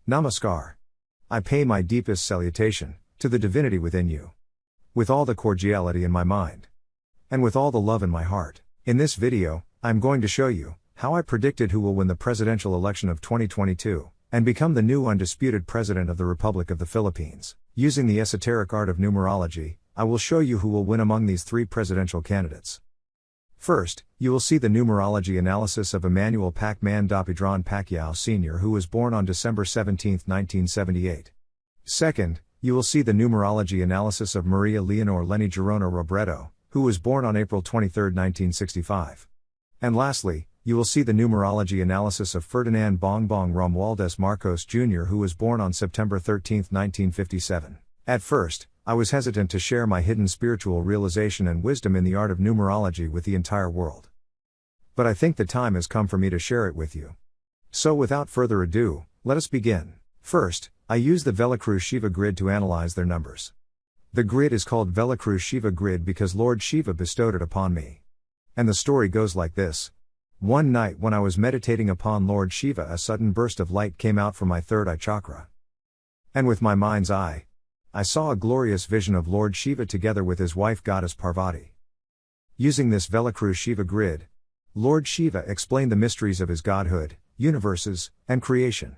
Namaskar. I pay my deepest salutation to the divinity within you. With all the cordiality in my mind. And with all the love in my heart. In this video, I'm going to show you how I predicted who will win the presidential election of 2022 and become the new undisputed president of the Republic of the Philippines. Using the esoteric art of numerology, I will show you who will win among these three presidential candidates. First, you will see the numerology analysis of Emmanuel Pacman Dapidron Pacquiao Sr., who was born on December 17, 1978. Second, you will see the numerology analysis of Maria Leonor Leni Girona Robredo, who was born on April 23, 1965. And lastly, you will see the numerology analysis of Ferdinand Bongbong Romualdez Marcos Jr., who was born on September 13, 1957. At first, I was hesitant to share my hidden spiritual realization and wisdom in the art of numerology with the entire world. But I think the time has come for me to share it with you. So without further ado, let us begin. First, I use the Velacruz Shiva grid to analyze their numbers. The grid is called Velacruz Shiva grid because Lord Shiva bestowed it upon me. And the story goes like this. One night when I was meditating upon Lord Shiva, a sudden burst of light came out from my third eye chakra. And with my mind's eye, I saw a glorious vision of Lord Shiva together with his wife goddess Parvati. Using this Velacruz Shiva grid, Lord Shiva explained the mysteries of his godhood, universes, and creation.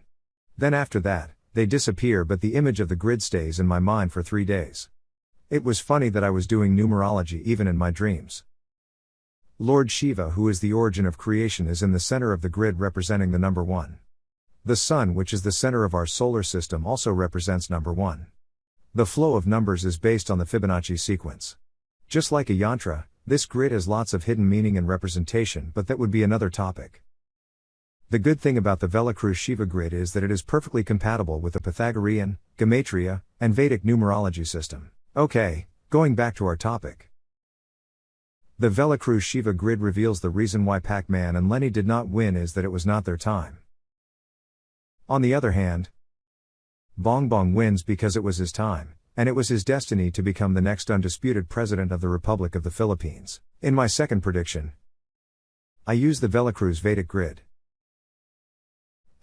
Then after that, they disappear, but the image of the grid stays in my mind for 3 days. It was funny that I was doing numerology even in my dreams. Lord Shiva, who is the origin of creation, is in the center of the grid representing the number 1. The sun, which is the center of our solar system, also represents number 1. The flow of numbers is based on the Fibonacci sequence. Just like a yantra, this grid has lots of hidden meaning and representation, but that would be another topic. The good thing about the Velacruz Shiva grid is that it is perfectly compatible with the Pythagorean, Gematria, and Vedic numerology system. Okay, going back to our topic. The Velacruz Shiva grid reveals the reason why Pacman and Leni did not win is that it was not their time. On the other hand, Bongbong wins because it was his time, and it was his destiny to become the next undisputed president of the Republic of the Philippines. In my second prediction, I used the Velacruz Vedic grid.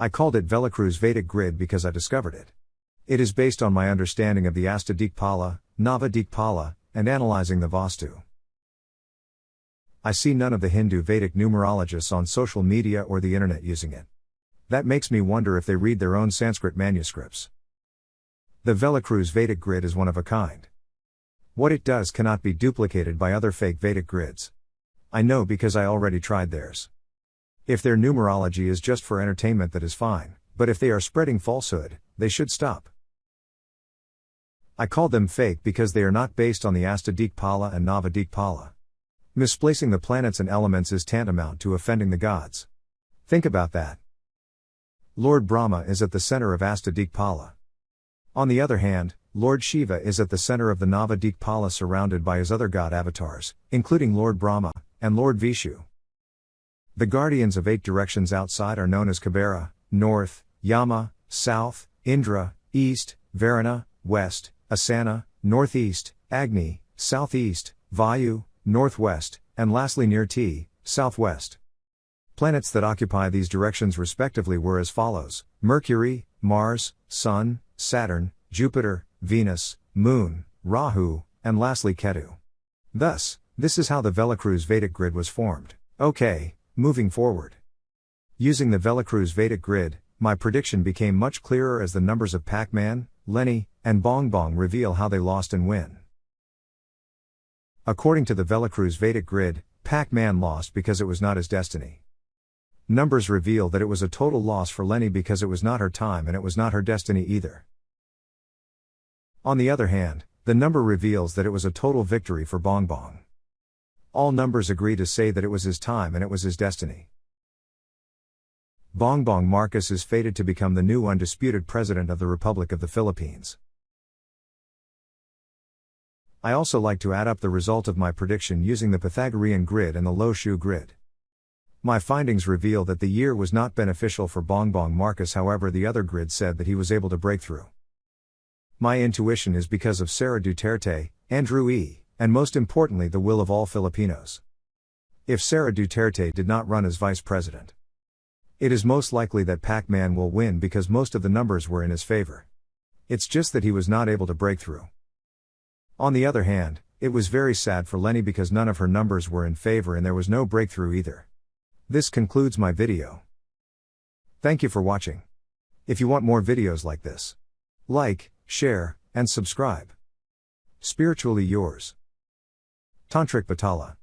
I called it Velacruz Vedic grid because I discovered it. It is based on my understanding of the Astadikpala, Navadikpala, and analyzing the Vastu. I see none of the Hindu Vedic numerologists on social media or the internet using it. That makes me wonder if they read their own Sanskrit manuscripts. The Velacruz Vedic grid is one of a kind. What it does cannot be duplicated by other fake Vedic grids. I know because I already tried theirs. If their numerology is just for entertainment, that is fine, but if they are spreading falsehood, they should stop. I call them fake because they are not based on the Astadikpala and Navadikpala. Misplacing the planets and elements is tantamount to offending the gods. Think about that. Lord Brahma is at the center of Astadikpala. On the other hand, Lord Shiva is at the center of the Navadikpala, surrounded by his other god avatars, including Lord Brahma and Lord Vishu. The guardians of 8 directions outside are known as Kubera, north, Yama, south, Indra, east, Varuna, west, Asana, northeast, Agni, southeast, Vayu, northwest, and lastly Nirti, southwest. Planets that occupy these directions respectively were as follows: Mercury, Mars, Sun, Saturn, Jupiter, Venus, Moon, Rahu, and lastly Ketu. Thus, this is how the Velacruz Vedic grid was formed. Okay, moving forward. Using the Velacruz Vedic grid, my prediction became much clearer as the numbers of Pacman, Leni, and Bongbong reveal how they lost and win. According to the Velacruz Vedic grid, Pacman lost because it was not his destiny. Numbers reveal that it was a total loss for Leni because it was not her time and it was not her destiny either. On the other hand, the number reveals that it was a total victory for Bongbong. All numbers agree to say that it was his time and it was his destiny. Bongbong Marcos is fated to become the new undisputed president of the Republic of the Philippines. I also like to add up the result of my prediction using the Pythagorean grid and the Lo Shu grid. My findings reveal that the year was not beneficial for Bongbong Marcos, however the other grid said that he was able to break through. My intuition is because of Sara Duterte, Andrew E., and most importantly the will of all Filipinos. If Sara Duterte did not run as vice president, It is most likely that Pac-Man will win because most of the numbers were in his favor. It's just that he was not able to break through. On the other hand, it was very sad for Lenny because none of her numbers were in favor and there was no breakthrough either. This concludes my video. Thank you for watching. If you want more videos like this, like, share, and subscribe. Spiritually yours, Tantric Batala.